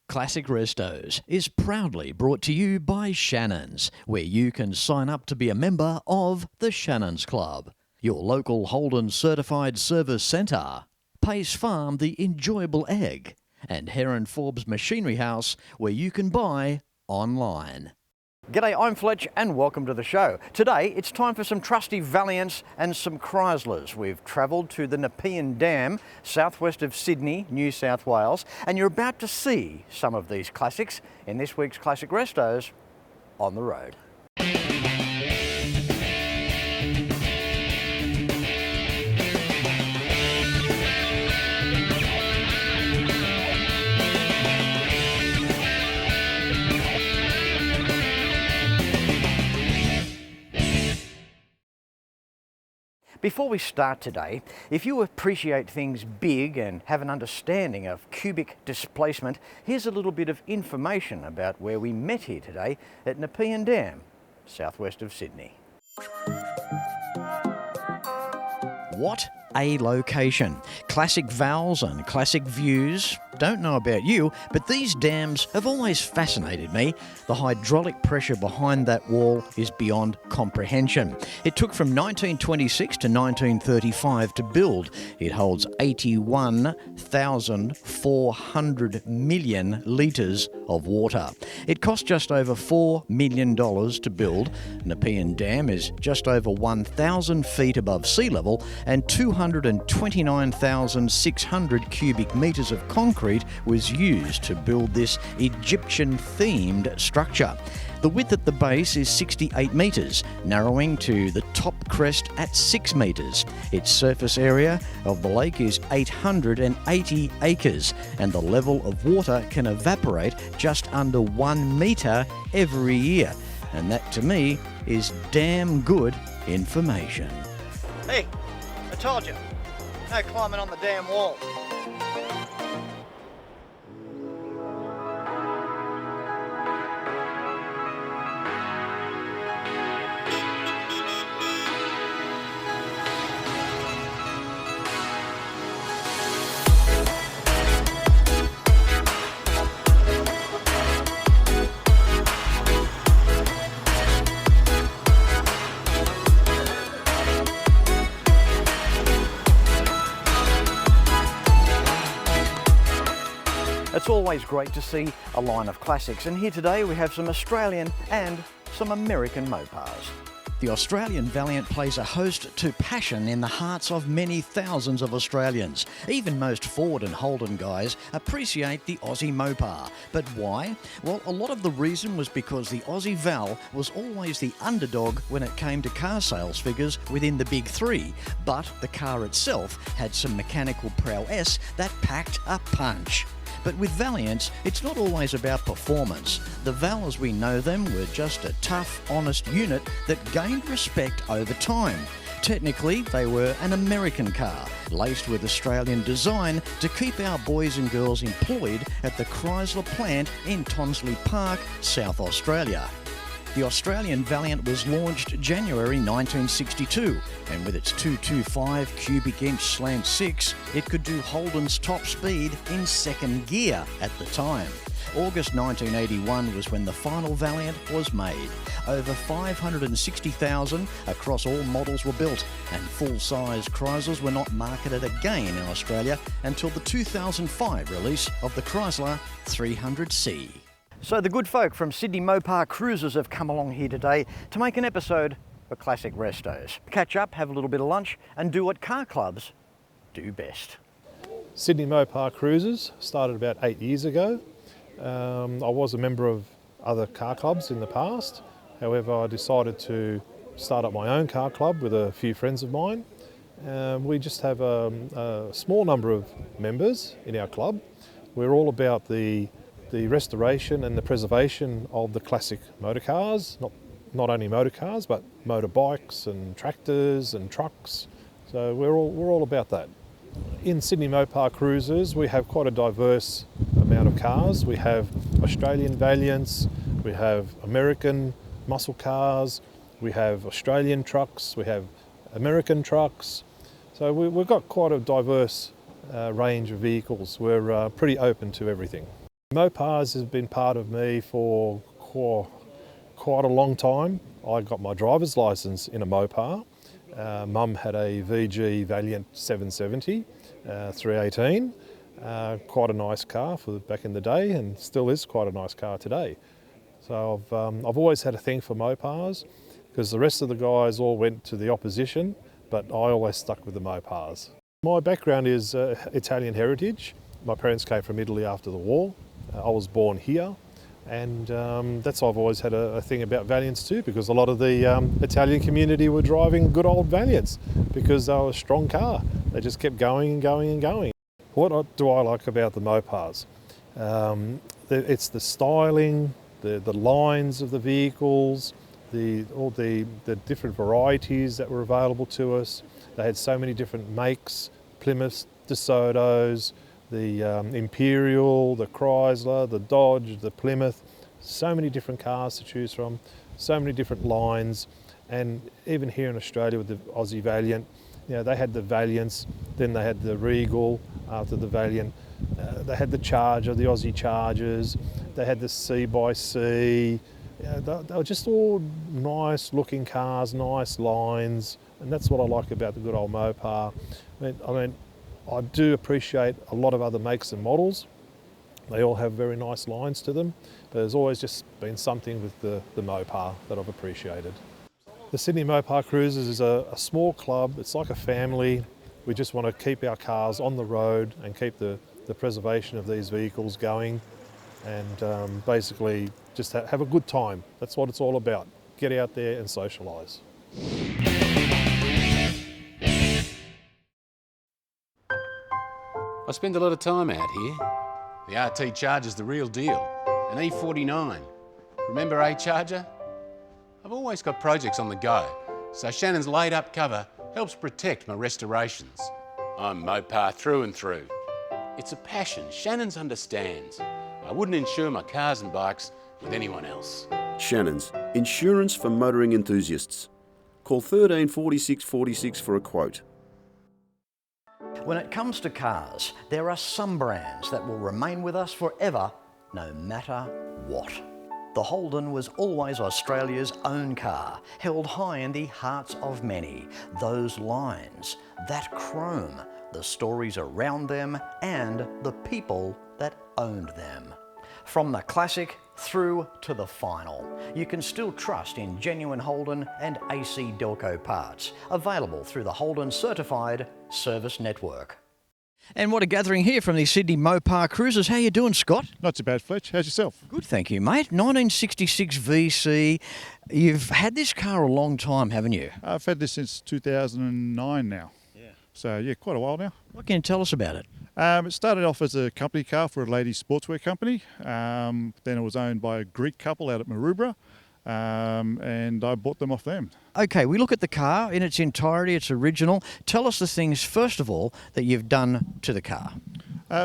Classic Restos is proudly brought to you by Shannons, where you can sign up to be a member of the Shannons Club, your local Holden certified service centre, Pace Farm the enjoyable egg, and Heron Forbes Machinery House, where you can buy online. G'day, I'm Fletch and welcome to the show. Today it's time for some trusty Valiants and some Chryslers. We've travelled to the Nepean Dam, southwest of Sydney, New South Wales, and you're about to see some of these classics in this week's Classic Restos on the road. Before we start today, if you appreciate things big and have an understanding of cubic displacement, here's a little bit of information about where we met here today at Nepean Dam, southwest of Sydney. What a location. Classic vowels and classic views. Don't know about you, but these dams have always fascinated me. The hydraulic pressure behind that wall is beyond comprehension. It took from 1926 to 1935 to build. It holds 81,400 million litres of water. It cost just over $4 million to build. Nepean Dam is just over 1,000 feet above sea level, and 229,600 cubic metres of concrete was used to build this Egyptian-themed structure. The width at the base is 68 metres, narrowing to the top crest at 6 metres. Its surface area of the lake is 880 acres, and the level of water can evaporate just under 1 metre every year. And that, to me, is damn good information. Hey, I told you, no climbing on the damn wall. It's always great to see a line of classics, and here today we have some Australian and some American Mopars. The Australian Valiant plays a host to passion in the hearts of many thousands of Australians. Even most Ford and Holden guys appreciate the Aussie Mopar. But why? Well, a lot of the reason was because the Aussie Val was always the underdog when it came to car sales figures within the big three. But the car itself had some mechanical prowess that packed a punch. But with Valiants, it's not always about performance. The Val as we know them were just a tough, honest unit that gained respect over time. Technically, they were an American car, laced with Australian design to keep our boys and girls employed at the Chrysler plant in Tonsley Park, South Australia. The Australian Valiant was launched January 1962, and with its 225 cubic inch slant 6, it could do Holden's top speed in second gear at the time. August 1981 was when the final Valiant was made. Over 560,000 across all models were built, and full-size Chryslers were not marketed again in Australia until the 2005 release of the Chrysler 300C. So the good folk from Sydney Mopar Cruisers have come along here today to make an episode for Classic Restos. Catch up, have a little bit of lunch, and do what car clubs do best. Sydney Mopar Cruisers started about 8 years ago. I was a member of other car clubs in the past. However, I decided to start up my own car club with a few friends of mine. We just have a small number of members in our club. We're all about the restoration and the preservation of the classic motor cars, not only motor cars but motorbikes and tractors and trucks. So we're all about that. In Sydney Mopar Cruisers we have quite a diverse amount of cars. We have Australian Valiants, we have American muscle cars, we have Australian trucks, we have American trucks. So we've got quite a diverse range of vehicles. We're pretty open to everything. Mopars has been part of me for quite a long time. I got my driver's licence in a Mopar. Mum had a VG Valiant 770 318. Quite a nice car for back in the day, and still is quite a nice car today. So I've always had a thing for Mopars, because the rest of the guys all went to the opposition, but I always stuck with the Mopars. My background is Italian heritage. My parents came from Italy after the war. I was born here, and that's why I've always had a thing about Valiants too, because a lot of the Italian community were driving good old Valiants because they were a strong car. They just kept going and going and going. What do I like about the Mopars? It's the styling, the lines of the vehicles, all the different varieties that were available to us. They had so many different makes: Plymouths, DeSotos, the Imperial, the Chrysler, the Dodge, the Plymouth. So many different cars to choose from, so many different lines. And even here in Australia with the Aussie Valiant, they had the Valiants, then they had the Regal after the Valiant. They had the Charger, the Aussie Chargers. They had the C/C. They were just all nice looking cars, nice lines, and that's what I like about the good old Mopar. I do appreciate a lot of other makes and models. They all have very nice lines to them, but there's always just been something with the Mopar that I've appreciated. The Sydney Mopar Cruisers is a small club. It's like a family. We just want to keep our cars on the road and keep the preservation of these vehicles going, and basically just have a good time. That's what it's all about. Get out there and socialise. I spend a lot of time out here. The RT Charger's the real deal. An E49. Remember A-Charger? I've always got projects on the go, so Shannons' laid-up cover helps protect my restorations. I'm Mopar through and through. It's a passion Shannons understands. I wouldn't insure my cars and bikes with anyone else. Shannons, insurance for motoring enthusiasts. Call 13 46 46 for a quote. When it comes to cars, there are some brands that will remain with us forever, no matter what. The Holden was always Australia's own car, held high in the hearts of many. Those lines, that chrome, the stories around them, and the people that owned them. From the classic through to the final, you can still trust in genuine Holden and AC Delco parts, available through the Holden Certified Service Network. And what a gathering here from the Sydney Mopar Cruisers. How you doing, Scott? Not too bad, Fletch. How's yourself? Good, thank you, mate. 1966 VC. You've had this car a long time, haven't you? I've had this since 2009 now. Yeah. So, yeah, quite a while now. What can you tell us about it? It started off as a company car for a ladies' sportswear company. Then it was owned by a Greek couple out at Maroubra, and I bought them off them. Okay, we look at the car in its entirety, it's original. Tell us the things, first of all, that you've done to the car.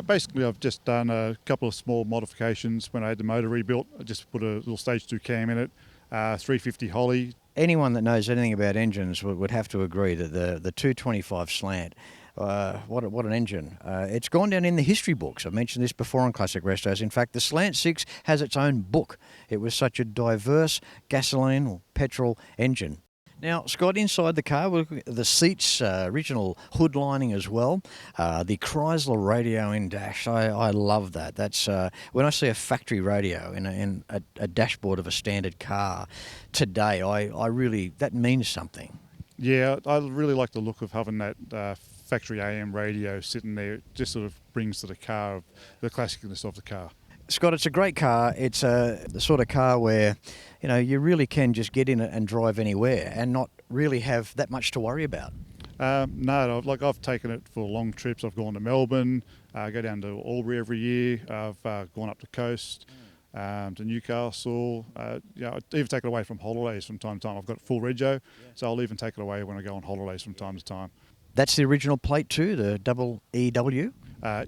Basically, I've just done a couple of small modifications. When I had the motor rebuilt, I just put a little stage 2 cam in it, 350 Holly. Anyone that knows anything about engines would have to agree that the 225 slant, what an engine. It's gone down in the history books. I've mentioned this before on Classic Restos. In fact, the Slant 6 has its own book. It was such a diverse gasoline or petrol engine. Now, Scott, inside the car, we look at the seats, original hood lining as well. The Chrysler radio in dash, I love that. That's when I see a factory radio in a dashboard of a standard car today, I really, that means something. Yeah, I really like the look of having that factory AM radio sitting there. It just sort of brings to the car the classicness of the car. Scott, it's a great car. It's the sort of car where, you really can just get in it and drive anywhere and not really have that much to worry about. No, I've taken it for long trips. I've gone to Melbourne, go down to Albury every year. I've gone up the coast to Newcastle. I've even taken it away from holidays from time to time. I've got full rego, so I'll even take it away when I go on holidays from time to time. That's the original plate too, the double EW?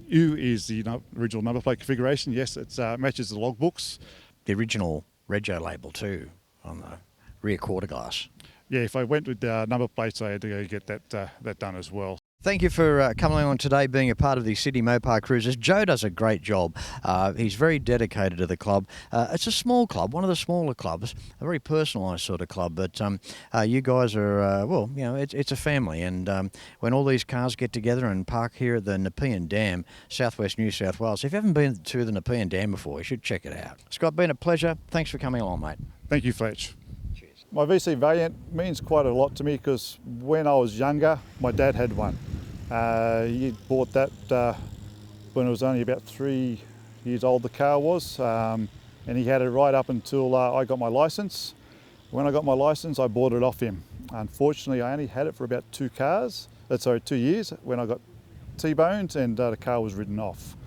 U is the original number plate configuration. Yes, it matches the logbooks. The original rego label too on the rear quarter glass. Yeah, if I went with number plates, I had to go get that done as well. Thank you for coming along today, being a part of the Sydney Mopar Cruisers. Joe does a great job. He's very dedicated to the club. It's a small club, one of the smaller clubs, a very personalised sort of club. But you guys are, well, you know, it's a family. And when all these cars get together and park here at the Nepean Dam, southwest New South Wales, if you haven't been to the Nepean Dam before, you should check it out. Scott, been a pleasure. Thanks for coming along, mate. Thank you, Fletch. My VC Valiant means quite a lot to me because when I was younger, my dad had one. He bought that when it was only about 3 years old, the car was, and he had it right up until I got my licence. When I got my licence, I bought it off him. Unfortunately, I only had it for about 2 years when I got T-boned and the car was written off.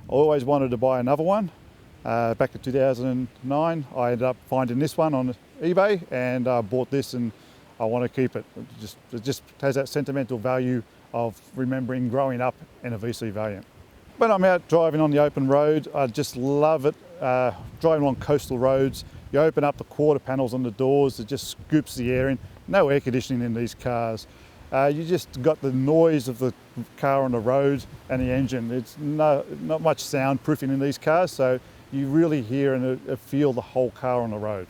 I always wanted to buy another one. Back in 2009, I ended up finding this one on eBay and bought this, and I want to keep it. It just has that sentimental value of remembering growing up in a VC Valiant. When I'm out driving on the open road, I just love it. Driving along coastal roads, you open up the quarter panels on the doors, it just scoops the air in. No air conditioning in these cars. You just got the noise of the car on the road and the engine. It's not much soundproofing in these cars, so you really hear and feel the whole car on the road.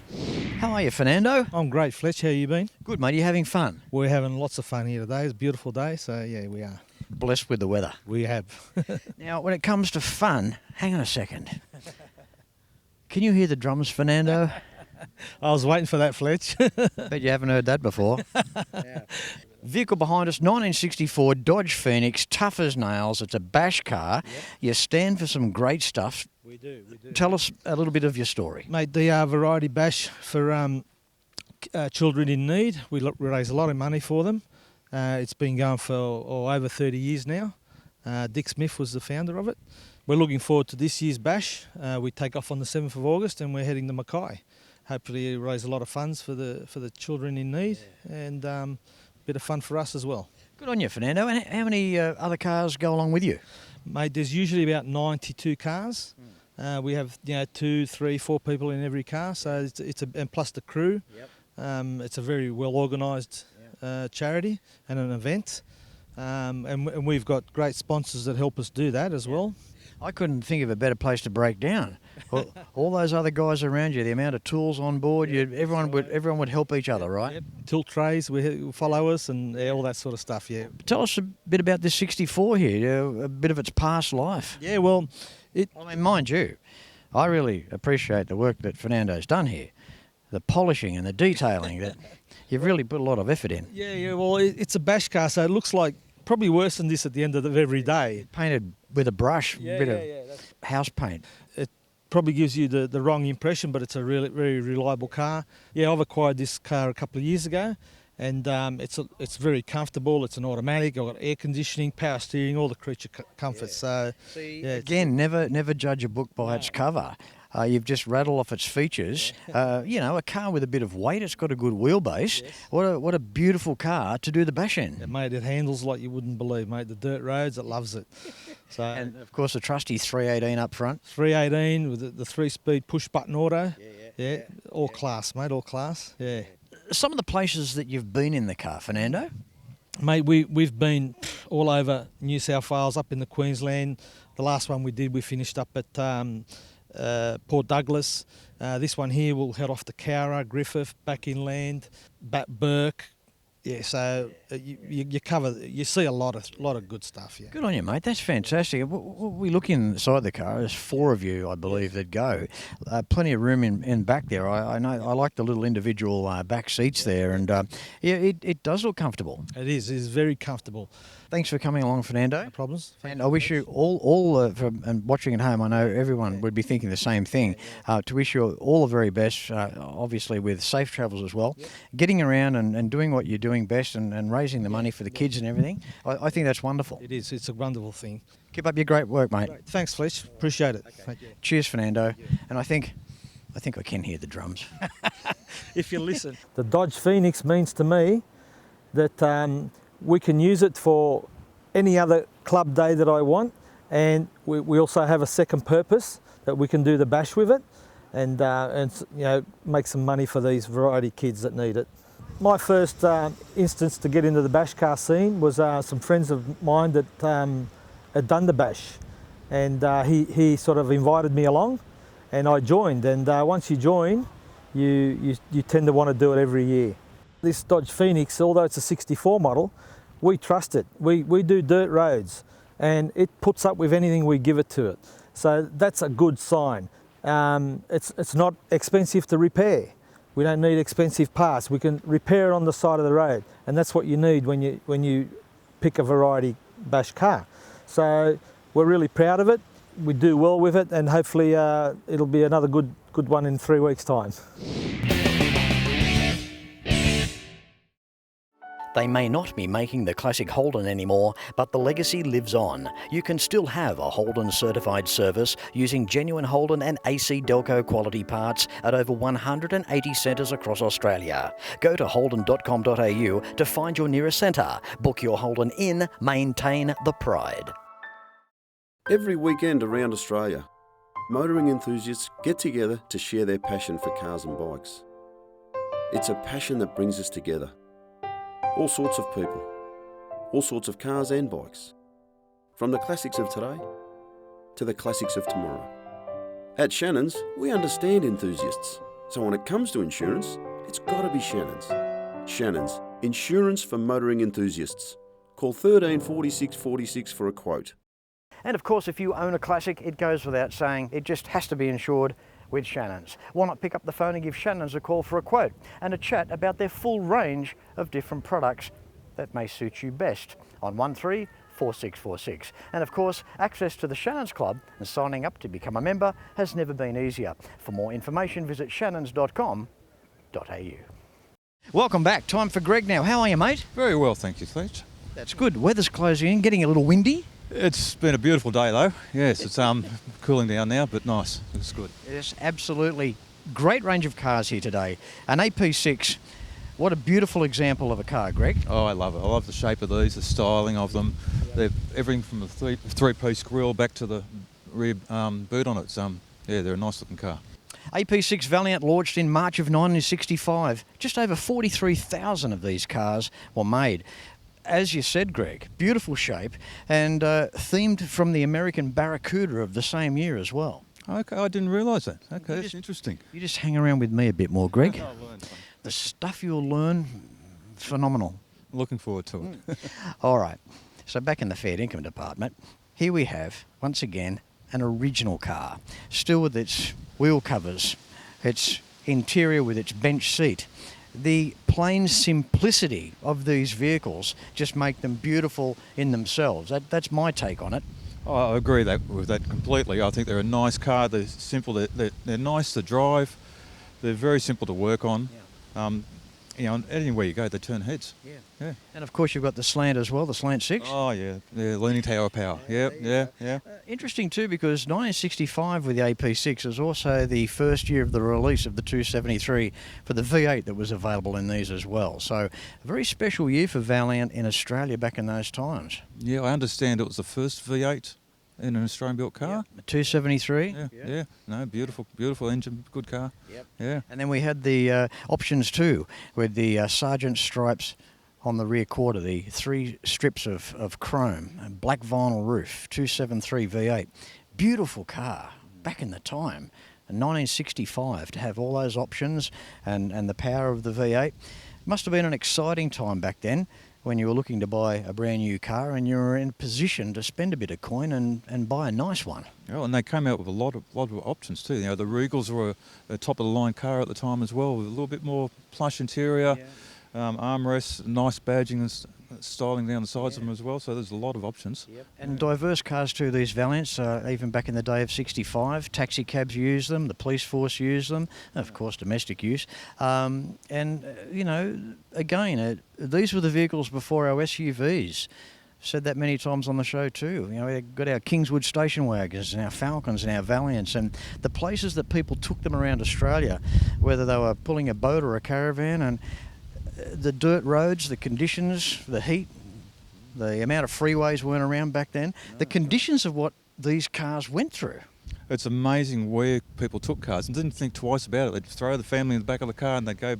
How are you, Fernando? I'm great, Fletch. How you been? Good, mate. Are you having fun? We're having lots of fun here today. It's a beautiful day, so yeah, we are. Blessed with the weather. We have. Now, when it comes to fun, hang on a second. Can you hear the drums, Fernando? I was waiting for that, Fletch. Bet you haven't heard that before. Yeah. Vehicle behind us, 1964 Dodge Phoenix, tough as nails. It's a bash car. Yep. You stand for some great stuff. We do. Tell us a little bit of your story. Mate, the variety bash for children in need. We raise a lot of money for them. It's been going for over 30 years now. Dick Smith was the founder of it. We're looking forward to this year's bash. We take off on the 7th of August and we're heading to Mackay. Hopefully raise a lot of funds for the children in need, and a bit of fun for us as well. Good on you, Fernando. And how many other cars go along with you? Mate, there's usually about 92 cars. We have 2, 3, 4 people in every car, so and plus the crew. Yep. It's a very well organised charity and an event, and we've got great sponsors that help us do that as well. I couldn't think of a better place to break down. All those other guys around you, the amount of tools on board, everyone would help each other, right? Yep. Tilt trays, follow us, and all that sort of stuff. Yeah. Tell us a bit about this 64 here, a bit of its past life. Yeah, well, I mean, mind you, I really appreciate the work that Fernando's done here, the polishing and the detailing that you've really put a lot of effort in. Yeah. Well, it's a bash car, so it looks like probably worse than this at the end of every day. Painted with a brush, bit of house paint. It probably gives you the wrong impression, but it's a really very reliable car. Yeah, I've acquired this car a couple of years ago, and it's very comfortable. It's an automatic. I've got air conditioning, power steering, all the creature comforts. Yeah. So again, never judge a book by its cover. You've just rattled off its features. A car with a bit of weight. It's got a good wheelbase. Yes. What a beautiful car to do the bash in. Yeah, mate, it handles like you wouldn't believe, mate. The dirt roads, it loves it. So, and of course the trusty 318 up front. 318 with the 3-speed push button auto. Yeah. All class, mate. All class. Yeah. Some of the places that you've been in the car, Fernando? Mate, we've been all over New South Wales, up in the Queensland. The last one we finished up at Port Douglas. This one here will head off to Cowra, Griffith, back inland, Burke. Yeah, so you see a lot of good stuff. Yeah. Good on you, mate. That's fantastic. We look inside the car. There's 4 of you, I believe, that go. Plenty of room in back there. I know. I like the little individual back seats there, and it does look comfortable. It is. It is very comfortable. Thanks for coming along, Fernando. No problems. And I wish you all and watching at home, I know everyone would be thinking the same thing, to wish you all the very best, obviously with safe travels as well. Yep. Getting around and doing what you're doing best and raising the money for the kids and everything, I think that's wonderful. It is. It's a wonderful thing. Keep up your great work, mate. Great. Thanks, Fletch. Appreciate it. Okay. Cheers, Fernando. Yeah. And I think I can hear the drums. If you listen. The Dodge Phoenix means to me that we can use it for any other club day that I want, and we also have a second purpose that we can do the bash with it, and make some money for these variety kids that need it. My first instance to get into the bash car scene was some friends of mine that had done the bash, and he sort of invited me along, and I joined. And once you join, you tend to want to do it every year. This Dodge Phoenix, although it's a 64 model, we trust it. We do dirt roads, and it puts up with anything we give it to it. So that's a good sign. It's not expensive to repair. We don't need expensive parts. We can repair it on the side of the road, and that's what you need when you pick a variety bash car. So we're really proud of it. We do well with it, and hopefully it'll be another good one in 3 weeks' time. They may not be making the classic Holden anymore, but the legacy lives on. You can still have a Holden certified service using genuine Holden and AC Delco quality parts at over 180 centres across Australia. Go to holden.com.au to find your nearest centre. Book your Holden in, maintain the pride. Every weekend around Australia, motoring enthusiasts get together to share their passion for cars and bikes. It's a passion that brings us together. All sorts of people, all sorts of cars and bikes, from the classics of today to the classics of tomorrow. At Shannons, we understand enthusiasts, so when it comes to insurance, it's got to be Shannons. Shannons, insurance for motoring enthusiasts. Call 13 46 46 for a quote. And of course, if you own a classic, it goes without saying, it just has to be insured with Shannons. Why not pick up the phone and give Shannons a call for a quote and a chat about their full range of different products that may suit you best on 134646. And of course, access to the Shannons Club and signing up to become a member has never been easier. For more information, visit shannons.com.au. Welcome back. Time for Greg now. How are you, mate? Very well, thank you, Fletch. That's good. Weather's closing in, getting a little windy. It's been a beautiful day though. Yes, it's cooling down now, but nice. It's good. Yes, absolutely. Great range of cars here today. An Ap6, what a beautiful example of a car, Greg. Oh, I love it. I love the shape of these, the styling of them. They're everything from the three-piece grille back to the rear boot on it. Yeah, they're a nice looking car. Ap6 Valiant launched in March of 1965. Just over 43,000 of these cars were made. As you said, Greg, beautiful shape and themed from the American Barracuda of the same year as well. Okay, I didn't realise that. Okay, that's interesting. You just hang around with me a bit more, Greg. I'll learn something. The stuff you'll learn, phenomenal. Looking forward to it. All right, so back in the fair income department, here we have, once again, an original car, still with its wheel covers, its interior with its bench seat. The plain simplicity of these vehicles just make them beautiful in themselves. That's my take on it. Oh, I agree with that completely. I think they're a nice car. They're simple. They're nice to drive. They're very simple to work on. Yeah. Anywhere you go, they turn heads. Yeah. Yeah. And of course, you've got the slant as well, the slant 6. Oh yeah, leaning tower power. Yeah. Interesting too, because 1965 with the Ap6 is also the first year of the release of the 273 for the V8 that was available in these as well. So a very special year for Valiant in Australia back in those times. Yeah, I understand it was the first V8 in an Australian-built car. The 273. Yeah. No, beautiful engine, good car. Yep. Yeah. And then we had the options too, with the sergeant stripes on the rear quarter, the 3 strips of chrome, and black vinyl roof, 273 V8. Beautiful car back in the time, in 1965, to have all those options and the power of the V8. Must have been an exciting time back then, when you were looking to buy a brand new car and you were in a position to spend a bit of coin and buy a nice one. Oh, and they came out with a lot of options too. The Regals were a top of the line car at the time as well, with a little bit more plush interior, armrests, nice badging and styling down the sides of them as well. So there's a lot of options. Yep. And diverse cars too, these Valiants, even back in the day of 65. Taxi cabs used them, the police force used them, and of course domestic use. Again, these were the vehicles before our SUVs. Said that many times on the show too. We've got our Kingswood station wagons and our Falcons and our Valiants, and the places that people took them around Australia, whether they were pulling a boat or a caravan, and the dirt roads, the conditions, the heat, the amount of freeways weren't around back then, the conditions of what these cars went through. It's amazing where people took cars and didn't think twice about it. They'd throw the family in the back of the car and they'd go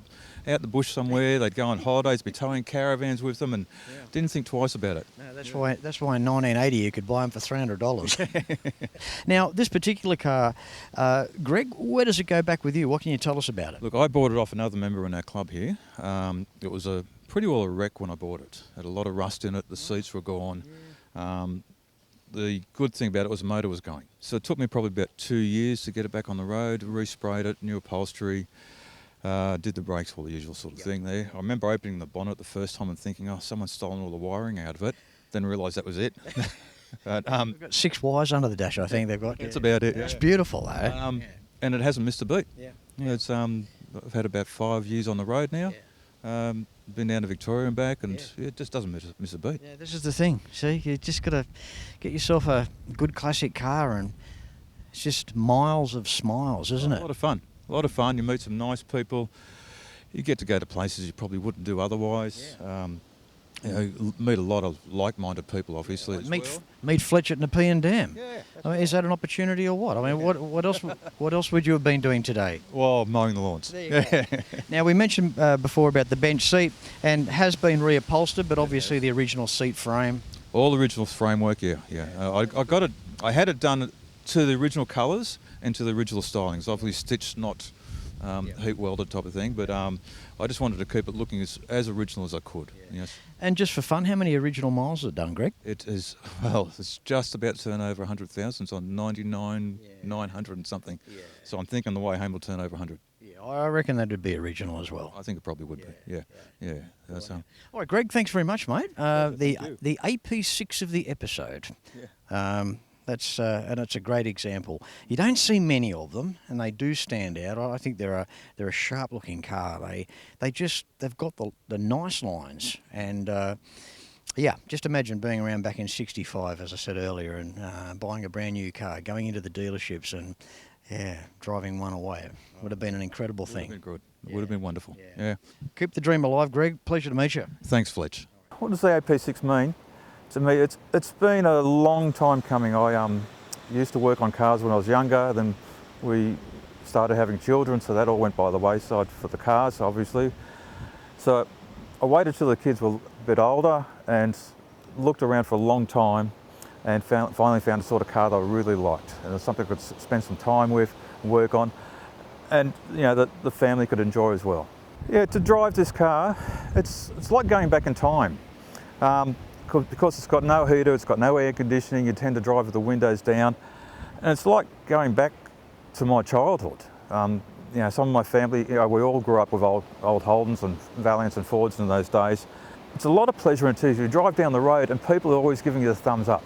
out the bush somewhere. They'd go on holidays, be towing caravans with them, and didn't think twice about it. No, that's why in 1980 you could buy them for $300. Now, this particular car, Greg, where does it go back with you? What can you tell us about it? Look, I bought it off another member in our club here. It was pretty well a wreck when I bought it. Had a lot of rust in it. The seats were gone. The good thing about it was the motor was going. So it took me probably about 2 years to get it back on the road, resprayed it, new upholstery, did the brakes, all the usual sort of thing there. I remember opening the bonnet the first time and thinking, oh, someone's stolen all the wiring out of it. Then realised that was it. But, We've got 6 wires under the dash, I think they've got. That's about it. It's beautiful, though. And it hasn't missed a beat. Yeah. It's I've had about 5 years on the road now. Been down to Victoria and back, and it just doesn't miss a beat. Yeah, this is the thing. See, you just got to get yourself a good classic car, and it's just miles of smiles, isn't it? A lot of fun. A lot of fun. You meet some nice people. You get to go to places you probably wouldn't do otherwise. You know, meet a lot of like-minded people, obviously. Meet Fletch at Nepean Dam. Yeah. I mean, is that an opportunity or what? I mean, what else would you have been doing today? Well, mowing the lawns. There you go. Now, we mentioned before about the bench seat, and has been reupholstered, but obviously the original seat frame. All original framework, yeah. I got it. I had it done to the original colours and to the original stylings. Obviously stitched, not heat welded type of thing, but I just wanted to keep it looking as original as I could. Yes. And just for fun, how many original miles has it done, Greg? It is, well, it's just about to turn over 100,000. It's on 99,900 and something. Yeah. So I'm thinking the way home will turn over 100. Yeah, I reckon that would be original as well. I think it probably would be. Yeah. That's, All right, Greg, thanks very much, mate. The Ap6 of the episode. Yeah. That's and it's a great example. You don't see many of them, and they do stand out. I think they're a sharp-looking car. They've got the nice lines, and just imagine being around back in '65, as I said earlier, and buying a brand new car, going into the dealerships, and driving one away. It would have been an incredible thing. Would have been good. It would have been wonderful. Yeah. Keep the dream alive, Greg. Pleasure to meet you. Thanks, Fletch. What does the Ap6 mean? To me, it's been a long time coming. I used to work on cars when I was younger, then we started having children, so that all went by the wayside for the cars, obviously. So I waited till the kids were a bit older and looked around for a long time and finally found a sort of car that I really liked, and it was something I could spend some time with and work on, and that the family could enjoy as well. Yeah, to drive this car, it's like going back in time. Because it's got no heater, it's got no air conditioning, you tend to drive with the windows down, and it's like going back to my childhood. Some of my family, we all grew up with old Holdens and Valiants and Fords in those days. It's a lot of pleasure in you drive down the road and people are always giving you the thumbs up.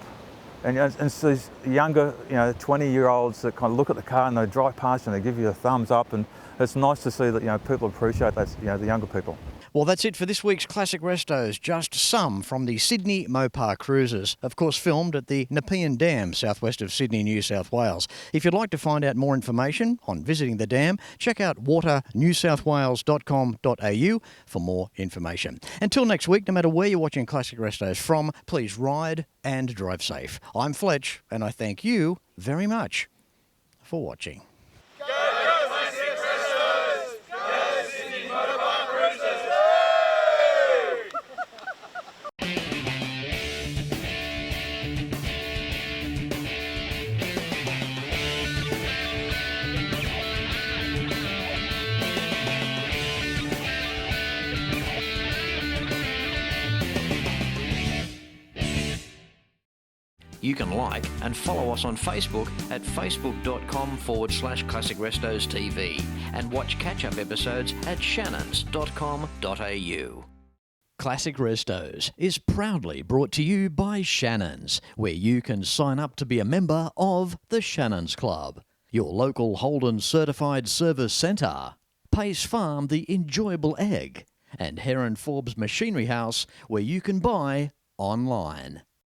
And it's these younger, 20-year-olds that kind of look at the car and they drive past and they give you a thumbs up, and it's nice to see that people appreciate that, the younger people. Well, that's it for this week's Classic Restos. Just some from the Sydney Mopar Cruisers, of course filmed at the Nepean Dam, southwest of Sydney, New South Wales. If you'd like to find out more information on visiting the dam, check out waternewsouthwales.com.au for more information. Until next week, no matter where you're watching Classic Restos from, please ride and drive safe. I'm Fletch, and I thank you very much for watching. You can like and follow us on Facebook at facebook.com/ClassicRestosTV and watch catch-up episodes at shannons.com.au. Classic Restos is proudly brought to you by Shannons, where you can sign up to be a member of the Shannons Club, your local Holden certified service centre, Pace Farm the enjoyable egg, and Heron Forbes Machinery House, where you can buy online.